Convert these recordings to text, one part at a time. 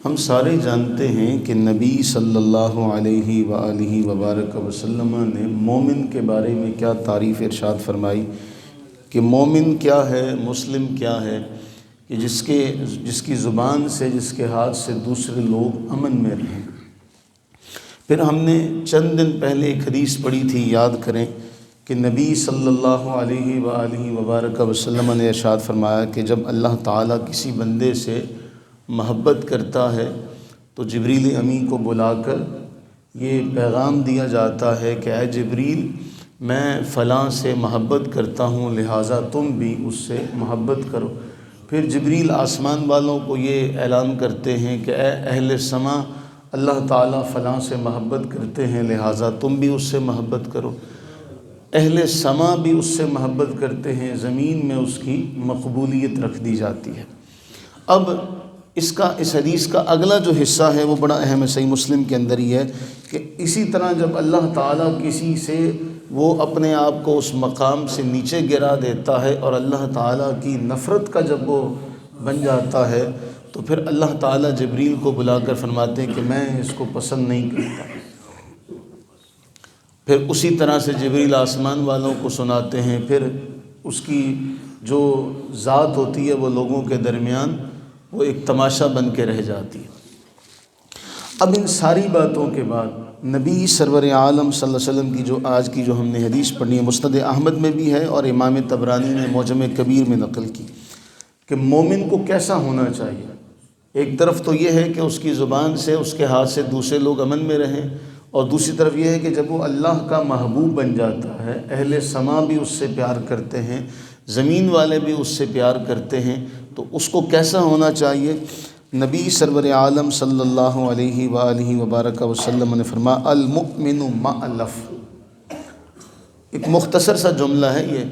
ہم سارے جانتے ہیں کہ نبی صلی اللہ علیہ وآلہ وبارک وسلم نے مومن کے بارے میں کیا تعریف ارشاد فرمائی کہ مومن کیا ہے، مسلم کیا ہے، کہ جس کی زبان سے، جس کے ہاتھ سے دوسرے لوگ امن میں رہیں۔ پھر ہم نے چند دن پہلے ایک حدیث پڑھی تھی، یاد کریں کہ نبی صلی اللہ علیہ وآلہ وبارک وسلم نے ارشاد فرمایا کہ جب اللہ تعالیٰ کسی بندے سے محبت کرتا ہے تو جبریل امین کو بلا کر یہ پیغام دیا جاتا ہے کہ اے جبریل، میں فلاں سے محبت کرتا ہوں، لہٰذا تم بھی اس سے محبت کرو۔ پھر جبریل آسمان والوں کو یہ اعلان کرتے ہیں کہ اے اہل سما، اللہ تعالیٰ فلاں سے محبت کرتے ہیں، لہٰذا تم بھی اس سے محبت کرو۔ اہل سما بھی اس سے محبت کرتے ہیں، زمین میں اس کی مقبولیت رکھ دی جاتی ہے۔ اب اس حدیث کا اگلا جو حصہ ہے وہ بڑا اہم ہے، صحیح مسلم کے اندر ہی ہے کہ اسی طرح جب اللہ تعالیٰ کسی سے وہ اپنے آپ کو اس مقام سے نیچے گرا دیتا ہے اور اللہ تعالیٰ کی نفرت کا جب وہ بن جاتا ہے تو پھر اللہ تعالیٰ جبریل کو بلا کر فرماتے ہیں کہ میں اس کو پسند نہیں کرتا۔ پھر اسی طرح سے جبریل آسمان والوں کو سناتے ہیں، پھر اس کی جو ذات ہوتی ہے وہ لوگوں کے درمیان وہ ایک تماشا بن کے رہ جاتی ہے۔ اب ان ساری باتوں کے بعد نبی سرور عالم صلی اللہ علیہ وسلم کی جو آج کی جو ہم نے حدیث پڑھی ہے، مسند احمد میں بھی ہے اور امام طبرانی نے معجم کبیر میں نقل کی کہ مومن کو کیسا ہونا چاہیے۔ ایک طرف تو یہ ہے کہ اس کی زبان سے، اس کے ہاتھ سے دوسرے لوگ امن میں رہیں، اور دوسری طرف یہ ہے کہ جب وہ اللہ کا محبوب بن جاتا ہے، اہل سما بھی اس سے پیار کرتے ہیں، زمین والے بھی اس سے پیار کرتے ہیں، تو اس کو کیسا ہونا چاہیے؟ نبی سرور عالم صلی اللہ علیہ وآلہ وبارک وسلم نے فرمایا المؤمن مألف۔ ایک مختصر سا جملہ ہے یہ،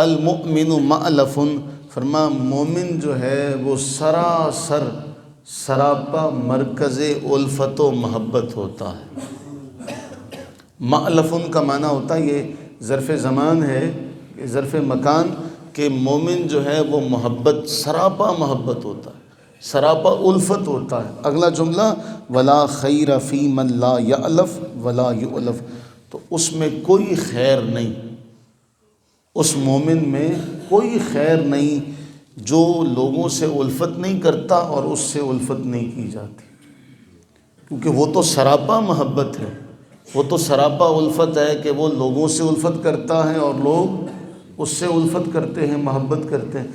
المؤمن مألف، فرمایا مومن جو ہے وہ سراسر سراپا مرکز الفت و محبت ہوتا ہے۔ مألف کا معنی ہوتا ہے، یہ ظرف زمان ہے، ظرف مکان، کہ مومن جو ہے وہ محبت، سراپا محبت ہوتا ہے، سراپا الفت ہوتا ہے۔ اگلا جملہ ولا خیر فی من لا یألف ولا یؤلف، تو اس میں کوئی خیر نہیں، اس مومن میں کوئی خیر نہیں جو لوگوں سے الفت نہیں کرتا اور اس سے الفت نہیں کی جاتی، کیونکہ وہ تو سراپا محبت ہے، وہ تو سراپا الفت ہے کہ وہ لوگوں سے الفت کرتا ہے اور لوگ اس سے الفت کرتے ہیں، محبت کرتے ہیں۔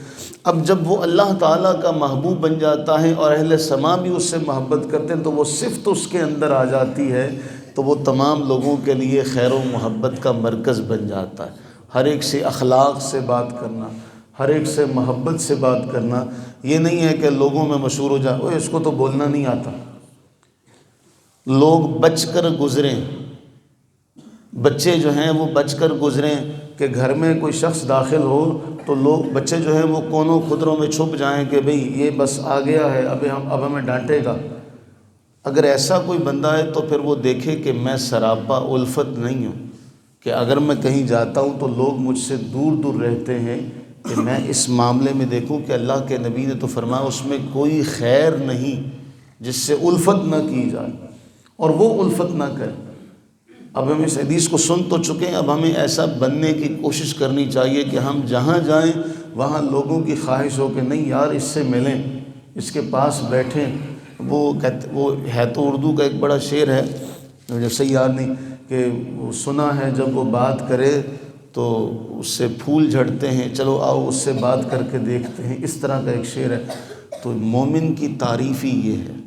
اب جب وہ اللہ تعالیٰ کا محبوب بن جاتا ہے اور اہل سما بھی اس سے محبت کرتے ہیں تو وہ صفت اس کے اندر آ جاتی ہے، تو وہ تمام لوگوں کے لیے خیر و محبت کا مرکز بن جاتا ہے۔ ہر ایک سے اخلاق سے بات کرنا، ہر ایک سے محبت سے بات کرنا، یہ نہیں ہے کہ لوگوں میں مشہور ہو جائے اوہ اس کو تو بولنا نہیں آتا۔ لوگ بچ کر گزریں، بچے جو ہیں وہ بچ کر گزریں کہ گھر میں کوئی شخص داخل ہو تو لوگ، بچے جو ہیں وہ کونوں خدروں میں چھپ جائیں کہ بھئی یہ بس آ گیا ہے، اب ہمیں ڈانٹے گا۔ اگر ایسا کوئی بندہ ہے تو پھر وہ دیکھے کہ میں سراپا الفت نہیں ہوں، کہ اگر میں کہیں جاتا ہوں تو لوگ مجھ سے دور دور رہتے ہیں، کہ میں اس معاملے میں دیکھوں کہ اللہ کے نبی نے تو فرمایا اس میں کوئی خیر نہیں جس سے الفت نہ کی جائے، اور وہ الفت نہ کرے۔ اب ہم اس حدیث کو سن تو چکے ہیں، اب ہمیں ایسا بننے کی کوشش کرنی چاہیے کہ ہم جہاں جائیں وہاں لوگوں کی خواہش ہو کہ نہیں یار اس سے ملیں، اس کے پاس بیٹھیں۔ وہ ہے تو اردو کا ایک بڑا شعر ہے، مجھے صحیح یاد نہیں، کہ وہ سنا ہے جب وہ بات کرے تو اس سے پھول جھڑتے ہیں، چلو آؤ اس سے بات کر کے دیکھتے ہیں، اس طرح کا ایک شعر ہے۔ تو مومن کی تعریف ہی یہ ہے،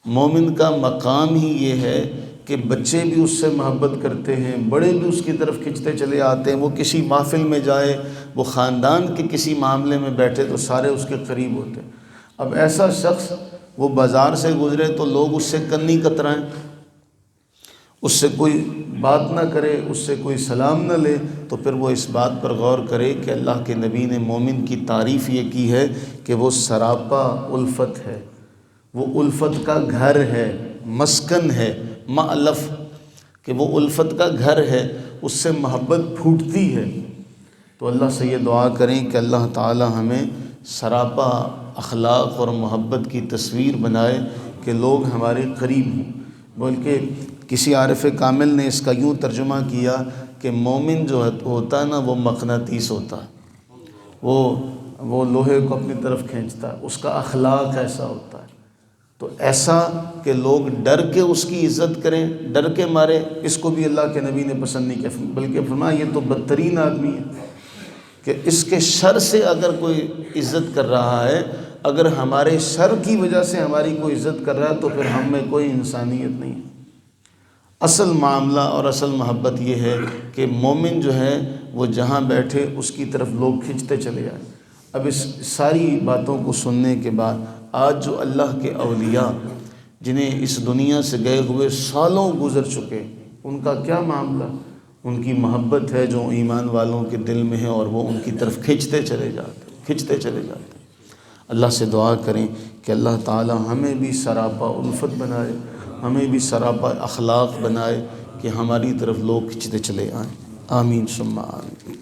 مومن کا مقام ہی یہ ہے کہ بچے بھی اس سے محبت کرتے ہیں، بڑے بھی اس کی طرف کھنچتے چلے آتے ہیں، وہ کسی محفل میں جائے، وہ خاندان کے کسی معاملے میں بیٹھے تو سارے اس کے قریب ہوتے ہیں۔ اب ایسا شخص وہ بازار سے گزرے تو لوگ اس سے کنی کترائیں، اس سے کوئی بات نہ کرے، اس سے کوئی سلام نہ لے، تو پھر وہ اس بات پر غور کرے کہ اللہ کے نبی نے مومن کی تعریف یہ کی ہے کہ وہ سراپا الفت ہے، وہ الفت کا گھر ہے، مسکن ہے، مألف، کہ وہ الفت کا گھر ہے، اس سے محبت پھوٹتی ہے۔ تو اللہ سے یہ دعا کریں کہ اللہ تعالی ہمیں سراپا اخلاق اور محبت کی تصویر بنائے کہ لوگ ہمارے قریب ہوں، بلکہ کسی عارف کامل نے اس کا یوں ترجمہ کیا کہ مومن جو ہوتا ہے نا وہ مقناطیس ہوتا ہے، وہ لوہے کو اپنی طرف کھینچتا ہے، اس کا اخلاق ایسا ہوتا ہے، تو ایسا کہ لوگ ڈر کے اس کی عزت کریں، ڈر کے مارے، اس کو بھی اللہ کے نبی نے پسند نہیں کیا، بلکہ فرمایا یہ تو بدترین آدمی ہے کہ اس کے شر سے اگر کوئی عزت کر رہا ہے، اگر ہمارے شر کی وجہ سے ہماری کوئی عزت کر رہا ہے تو پھر ہم میں کوئی انسانیت نہیں ہے۔ اصل معاملہ اور اصل محبت یہ ہے کہ مومن جو ہے وہ جہاں بیٹھے اس کی طرف لوگ کھنچتے چلے جائیں۔ اب اس ساری باتوں کو سننے کے بعد آج جو اللہ کے اولیاء جنہیں اس دنیا سے گئے ہوئے سالوں گزر چکے، ان کا کیا معاملہ؟ ان کی محبت ہے جو ایمان والوں کے دل میں ہے اور وہ ان کی طرف کھنچتے چلے جاتے ہیں۔ اللہ سے دعا کریں کہ اللہ تعالی ہمیں بھی سراپا الفت بنائے، ہمیں بھی سراپا اخلاق بنائے کہ ہماری طرف لوگ کھنچتے چلے آئیں۔ آمین ثم آمین۔